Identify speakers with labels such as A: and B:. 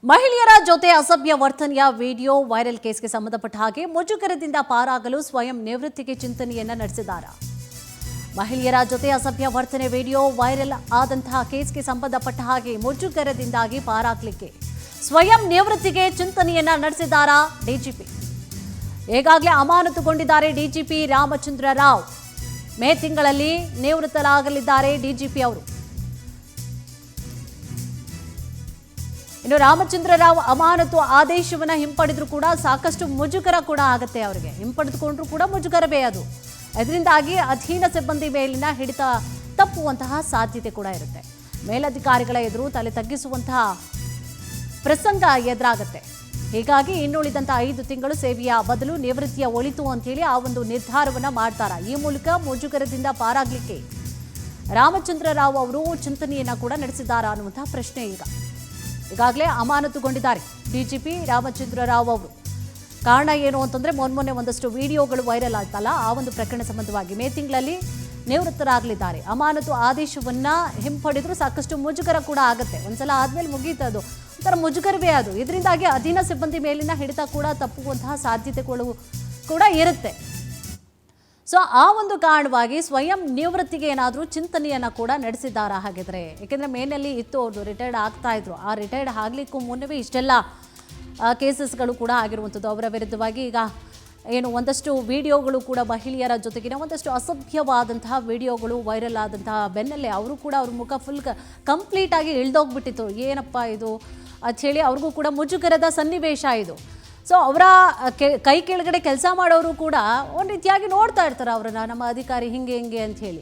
A: ಮಹಿಳೆಯರ ಜೊತೆ ಅಸಭ್ಯ ವರ್ತನೆಯ ವಿಡಿಯೋ ವೈರಲ್ ಕೇಸ್ಗೆ ಸಂಬಂಧಪಟ್ಟ ಹಾಗೆ ಮುಜುಗರದಿಂದ ಪಾರಾಗಲು ಸ್ವಯಂ ನಿವೃತ್ತಿಗೆ ಚಿಂತನೆಯನ್ನ ನಡೆಸಿದ್ದಾರೆ. ಮಹಿಳೆಯರ ಜೊತೆ ಅಸಭ್ಯ ವರ್ತನೆ ವಿಡಿಯೋ ವೈರಲ್ ಆದಂತಹ ಕೇಸ್ಗೆ ಸಂಬಂಧಪಟ್ಟ ಹಾಗೆ ಮುಜುಗರದಿಂದಾಗಿ ಪಾರಾಗಲಿಕ್ಕೆ ಸ್ವಯಂ ನಿವೃತ್ತಿಗೆ ಚಿಂತನೆಯನ್ನ ನಡೆಸಿದ್ದಾರೆ ಡಿಜಿಪಿ. ಈಗಾಗಲೇ ಅಮಾನತುಗೊಂಡಿದ್ದಾರೆ ಡಿಜಿಪಿ ರಾಮಚಂದ್ರ ರಾವ್. ಮೇ ತಿಂಗಳಲ್ಲಿ ನಿವೃತ್ತರಾಗಲಿದ್ದಾರೆ ಡಿಜಿಪಿ ಅವರು. ಇನ್ನು ರಾಮಚಂದ್ರ ರಾವ್ ಅಮಾನತು ಆದೇಶವನ್ನ ಹಿಂಪಡೆದ್ರು ಕೂಡ ಸಾಕಷ್ಟು ಮುಜುಗರ ಕೂಡ ಆಗುತ್ತೆ ಅವರಿಗೆ. ಹಿಂಪಡೆದುಕೊಂಡ್ರು ಕೂಡ ಮುಜುಗರವೇ ಅದು. ಇದರಿಂದಾಗಿ ಅಧೀನ ಸಿಬ್ಬಂದಿ ಮೇಲಿನ ಹಿಡಿತ ತಪ್ಪುವಂತಹ ಸಾಧ್ಯತೆ ಕೂಡ ಇರುತ್ತೆ. ಮೇಲಧಿಕಾರಿಗಳ ಎದುರು ತಲೆ ತಗ್ಗಿಸುವಂತಹ ಪ್ರಸಂಗ ಎದುರಾಗುತ್ತೆ. ಹೀಗಾಗಿ ಇನ್ನುಳಿದಂಥ 5 ತಿಂಗಳು ಸೇವೆಯ ಬದಲು ನಿವೃತ್ತಿಯ ಒಳಿತು ಅಂತೇಳಿ ಆ ಒಂದು ನಿರ್ಧಾರವನ್ನ ಮಾಡ್ತಾರೆ. ಈ ಮೂಲಕ ಮುಜುಗರದಿಂದ ಪಾರಾಗಲಿಕ್ಕೆ ರಾಮಚಂದ್ರ ರಾವ್ ಅವರು ಚಿಂತನೆಯನ್ನ ಕೂಡ ನಡೆಸಿದ್ದಾರಾ ಅನ್ನುವಂತಹ ಪ್ರಶ್ನೆ ಈಗಾಗಲೇ ಅಮಾನತುಗೊಂಡಿದ್ದಾರೆ ಡಿಜಿಪಿ ರಾಮಚಂದ್ರ ರಾವ್ ಅವರು. ಕಾರಣ ಏನು ಅಂತಂದ್ರೆ ಮೊನ್ನೆ ಒಂದಷ್ಟು ವಿಡಿಯೋಗಳು ವೈರಲ್ ಆಯ್ತಲ್ಲ, ಆ ಒಂದು ಪ್ರಕರಣ ಸಂಬಂಧವಾಗಿ ಮೇ ತಿಂಗಳಲ್ಲಿ ನಿವೃತ್ತರಾಗಲಿದ್ದಾರೆ. ಅಮಾನತು ಆದೇಶವನ್ನ ಹಿಂಪಡೆದ್ರು ಸಾಕಷ್ಟು ಮುಜುಗರ ಕೂಡ ಆಗುತ್ತೆ. ಒಂದ್ಸಲ ಆದ್ಮೇಲೆ ಮುಗೀತದು, ಒಂಥರ ಮುಜುಗರವೇ ಅದು. ಇದರಿಂದಾಗಿ ಅಧೀನ ಸಿಬ್ಬಂದಿ ಮೇಲಿನ ಹಿಡಿತ ಕೂಡ ತಪ್ಪುವಂತಹ ಸಾಧ್ಯತೆಗಳು ಕೂಡ ಇರುತ್ತೆ. ಸೊ ಆ ಒಂದು ಕಾರಣವಾಗಿ ಸ್ವಯಂ ನಿವೃತ್ತಿಗೆ ಏನಾದರೂ ಚಿಂತನೆಯನ್ನು ಕೂಡ ನಡೆಸಿದ್ದಾರಾ ಹಾಗಿದ್ರೆ? ಯಾಕೆಂದರೆ ಮೇನಲ್ಲಿ ಇತ್ತು, ಅವರು ರಿಟೈರ್ಡ್ ಆಗ್ತಾ ಇದ್ರು. ಆ ರಿಟೈರ್ಡ್ ಆಗಲಿಕ್ಕೂ ಮುನ್ನವೇ ಇಷ್ಟೆಲ್ಲ ಕೇಸಸ್ಗಳು ಕೂಡ ಆಗಿರುವಂಥದ್ದು ಅವರ ವಿರುದ್ಧವಾಗಿ. ಈಗ ಏನು ಒಂದಷ್ಟು ವಿಡಿಯೋಗಳು ಕೂಡ ಮಹಿಳೆಯರ ಜೊತೆಗಿನ ಒಂದಷ್ಟು ಅಸಭ್ಯವಾದಂತಹ ವಿಡಿಯೋಗಳು ವೈರಲ್ ಆದಂತಹ ಬೆನ್ನಲ್ಲೇ ಅವರು ಕೂಡ ಅವ್ರ ಮುಖ ಫುಲ್ ಕಂಪ್ಲೀಟಾಗಿ ಇಳ್ದೋಗ್ಬಿಟ್ಟಿತ್ತು. ಏನಪ್ಪ ಇದು ಅಂಥೇಳಿ ಅವ್ರಿಗೂ ಕೂಡ ಮುಜುಗರದ ಸನ್ನಿವೇಶ ಇದು. ಸೊ ಅವರ ಕೈ ಕೆಳಗಡೆ ಕೆಲಸ ಮಾಡೋರು ಕೂಡ ಒಂದು ರೀತಿಯಾಗಿ ನೋಡ್ತಾ ಇರ್ತಾರೆ ಅವರನ್ನು, ನಮ್ಮ ಅಧಿಕಾರಿ ಹಿಂಗೆ ಅಂಥೇಳಿ.